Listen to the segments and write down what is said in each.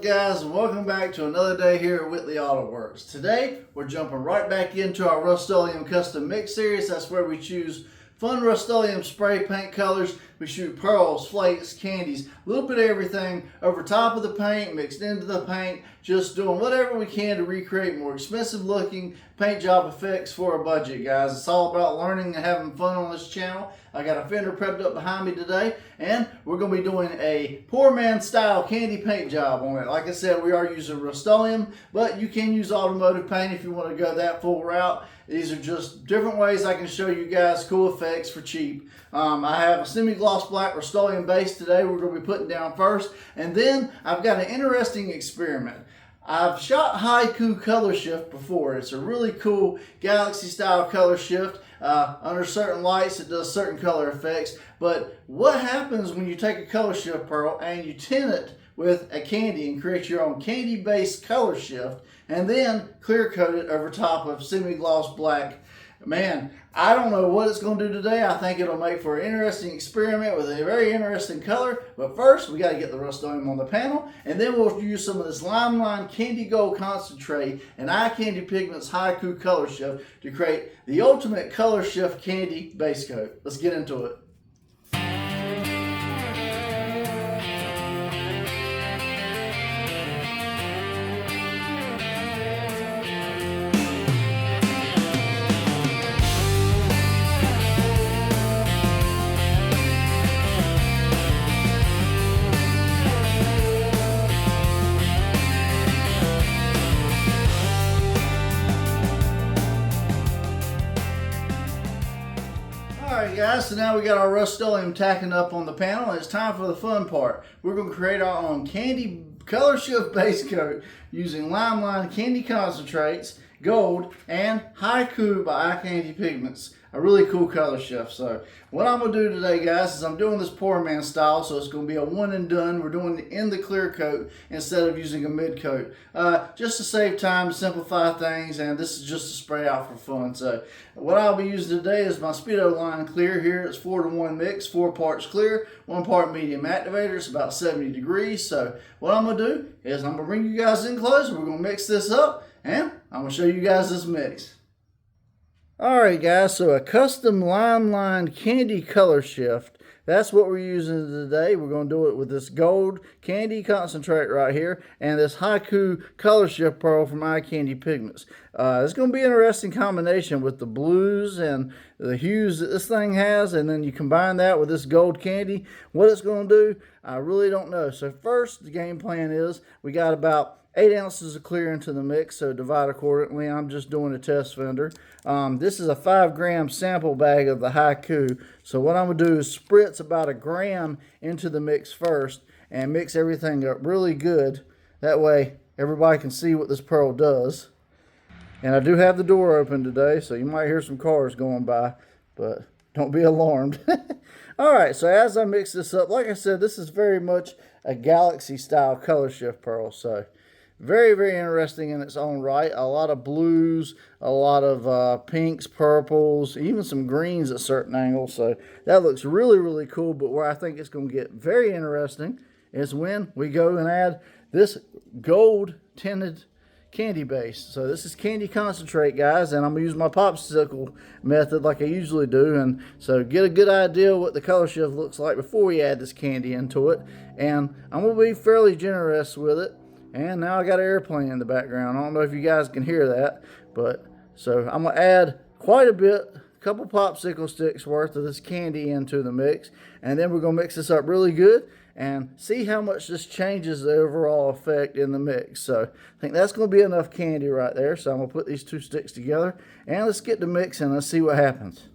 guys, and welcome back to another day here at Whitley Auto Works. Today we're jumping right back into our Rustoleum custom mix series. That's where we choose fun Rustoleum spray paint colors. We shoot pearls, flakes, candies, a little bit of everything over top of the paint, mixed into the paint, just doing whatever we can to recreate more expensive looking paint job effects for a budget, guys. It's all about learning and having fun on this channel. I got a fender prepped up behind me today, and we're going to be doing a poor man style candy paint job on it. Like I said, we are using Rustoleum, but you can use automotive paint if you want to go that full route. These are just different ways I can show you guys cool effects for cheap. I have a semi-gloss black Rustoleum base today we're going to be putting down first, and then I've got an interesting experiment. I've shot HAIKU Colorshift before. It's a really cool galaxy style color shift. Under certain lights it does certain color effects, but what happens when you take a color shift pearl and you tint it with a candy and create your own candy based color shift and then clear coat it over top of semi-gloss black? Man, I don't know what it's going to do today. I think it'll make for an interesting experiment with a very interesting color. But first, we got to get the Rustoleum on the panel, and then we'll use some of this Limelight Candy Gold Concentrate and Eye Candy Pigments HAIKU Color Shift to create the ultimate color shift candy base coat. Let's get into it. Alright guys, so now we got our Rustoleum tacking up on the panel, and it's time for the fun part. We're going to create our own candy color shift base coat using Limelight Candy Concentrates, Gold, and HAIKU by Eye Candy Pigments. A really cool color shift. So what I'm going to do today, guys, is I'm doing this poor man style, so it's going to be a one and done. We're doing it in the clear coat instead of using a mid coat, just to save time, simplify things, and this is just a spray out for fun. So what I'll be using today is my Speedo line clear here. It's 4-to-1 mix, 4 parts clear, 1 part medium activator. It's about 70 degrees. So what I'm going to do is I'm going to bring you guys in close. We're going to mix this up, and I'm going to show you guys this mix. Alright guys, so a custom Limelight Candy Color Shift. That's what we're using today. We're going to do it with this gold candy concentrate right here and this HAIKU Color Shift pearl from Eye Candy Pigments. It's going to be an interesting combination with the blues and the hues that this thing has, and then you combine that with this gold candy. What it's going to do, I really don't know. So first, the game plan is we got about 8 ounces of clear into the mix, so divide accordingly. I'm just doing a test fender. This is a 5-gram sample bag of the HAIKU. So what I'm going to do is spritz about 1 gram into the mix first and mix everything up really good. That way everybody can see what this pearl does. And I do have the door open today, so you might hear some cars going by, but don't be alarmed. Alright, so as I mix this up, like I said, this is very much a galaxy style color shift pearl. So very, very interesting in its own right. A lot of blues, a lot of pinks, purples, even some greens at certain angles. So that looks really, really cool. But where I think it's going to get very interesting is when we go and add this gold tinted candy base. So this is candy concentrate, guys, and I'm going to use my popsicle method like I usually do. And so get a good idea what the color shift looks like before we add this candy into it. And I'm going to be fairly generous with it. And now I got an airplane in the background. I don't know if you guys can hear that, but so I'm going to add quite a bit, a couple popsicle sticks worth of this candy into the mix, and then we're going to mix this up really good and see how much this changes the overall effect in the mix. So I think that's going to be enough candy right there. So I'm going to put these 2 sticks together, and let's get the mix and let's see what happens.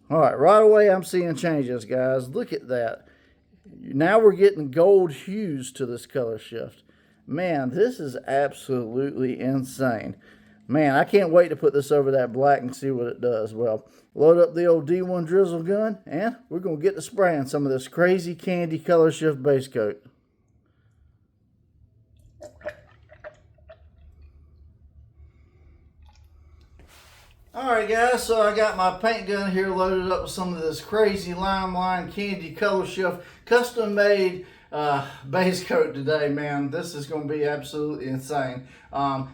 All right away I'm seeing changes, guys. Look at that. Now we're getting gold hues to this color shift. Man, this is absolutely insane. Man, I can't wait to put this over that black and see what it does. Well, load up the old D1 drizzle gun, and we're going to get to spraying some of this crazy candy color shift base coat. Alright guys, so I got my paint gun here loaded up with some of this crazy Limelight Candy Color Shift custom made base coat today, man. This is going to be absolutely insane.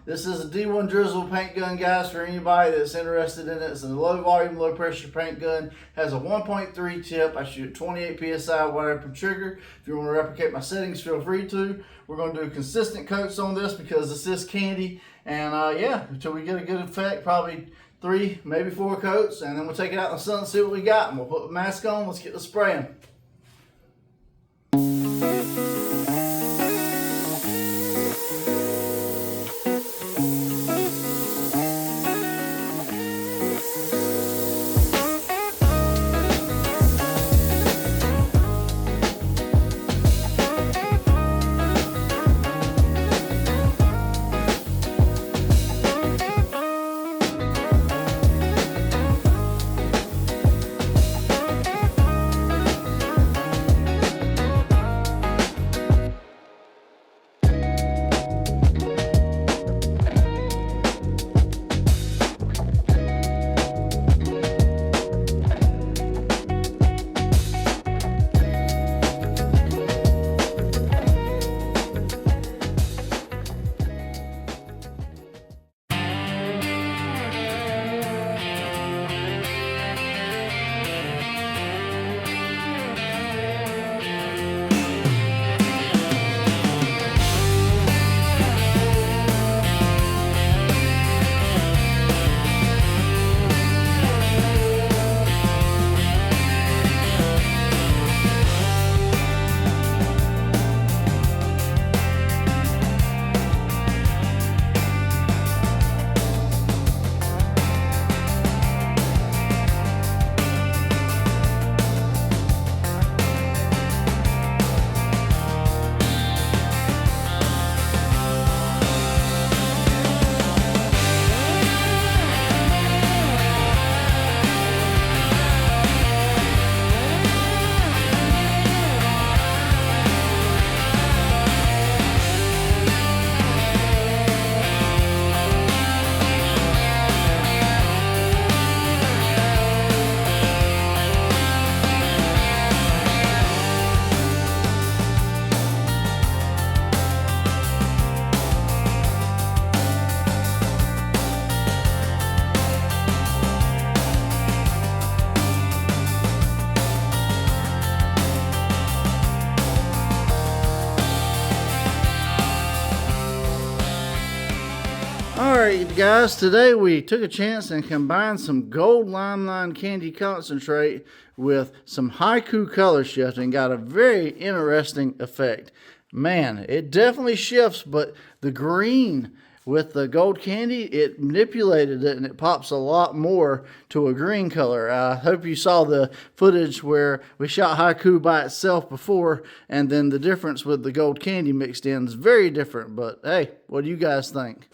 This is a D1 Drizzle paint gun, guys, for anybody that's interested in it. It's a low volume, low pressure paint gun. Has a 1.3 tip. I shoot 28 PSI wide open trigger. If you want to replicate my settings, feel free to. We're going to do consistent coats on this because this is candy. And yeah, until we get a good effect, probably 3, maybe 4 coats. And then we'll take it out in the sun and see what we got. And we'll put the mask on. Let's get the spraying. Alright guys, today we took a chance and combined some gold limelight candy concentrate with some HAIKU color shift and got a very interesting effect. Man, it definitely shifts, but the green with the gold candy, it manipulated it and it pops a lot more to a green color. I hope you saw the footage where we shot HAIKU by itself before, and then the difference with the gold candy mixed in is very different. But hey, what do you guys think?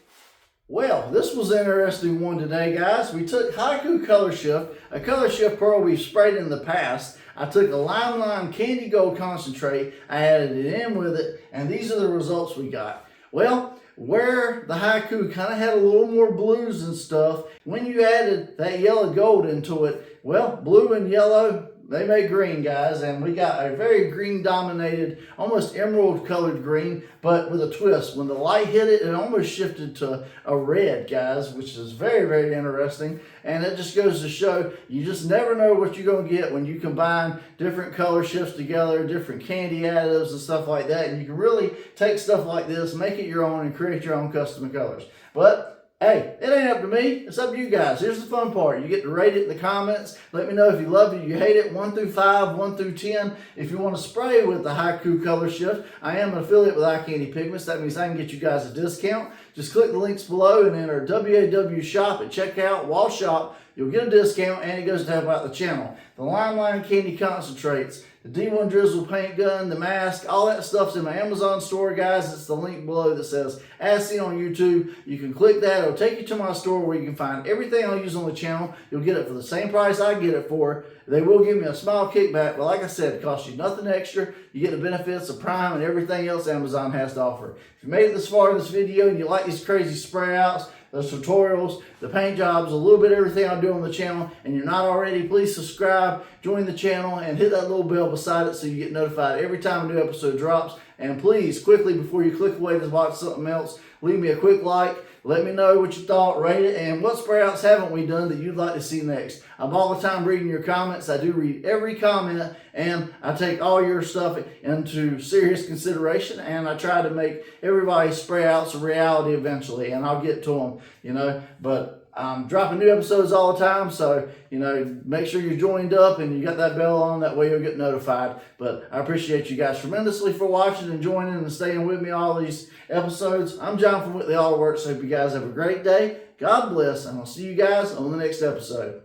Well, this was an interesting one today, guys. We took HAIKU Color Shift, a Color Shift pearl we've sprayed in the past. I took a Limelight Candy Gold concentrate, I added it in with it, and these are the results we got. Well, where the HAIKU kind of had a little more blues and stuff, when you added that yellow gold into it, well, blue and yellow, they make green, guys, and we got a very green dominated, almost emerald colored green, but with a twist. When the light hit it, it almost shifted to a red, guys, which is very, very interesting. And it just goes to show you just never know what you're going to get when you combine different color shifts together, different candy additives and stuff like that. And you can really take stuff like this, make it your own, and create your own custom colors. But hey, it ain't up to me. It's up to you guys. Here's the fun part. You get to rate it in the comments. Let me know if you love it, you hate it, 1 through 5, 1 through 10. If you want to spray with the HAIKU Color Shift, I am an affiliate with iCandy Pigments. That means I can get you guys a discount. Just click the links below and enter WAW shop at checkout while shop. You'll get a discount and it goes to help out the channel. The Limelight Candy Concentrates, the D1 Drizzle paint gun, the mask, all that stuff's in my Amazon store, guys. It's the link below that says as seen on YouTube. You can click that. It'll take you to my store where you can find everything I'll use on the channel. You'll get it for the same price I get it for. They will give me a small kickback, but like I said, it costs you nothing extra. You get the benefits of Prime and everything else Amazon has to offer. If you made it this far in this video and you like these crazy spray outs, the tutorials, the paint jobs, a little bit of everything I do on the channel, and you're not already, please subscribe, join the channel, and hit that little bell beside it so you get notified every time a new episode drops. And please, quickly, before you click away to watch something else, leave me a quick like. Let me know what you thought, rate it, and what spray outs haven't we done that you'd like to see next. I'm all the time reading your comments. I do read every comment, and I take all your stuff into serious consideration, and I try to make everybody's spray outs a reality eventually, and I'll get to them, you know. But I'm dropping new episodes all the time, so, you know, make sure you're joined up and you got that bell on. That way you'll get notified. But I appreciate you guys tremendously for watching and joining and staying with me all these episodes. I'm John from Whitley Auto Works. Hope you guys have a great day. God bless, and I'll see you guys on the next episode.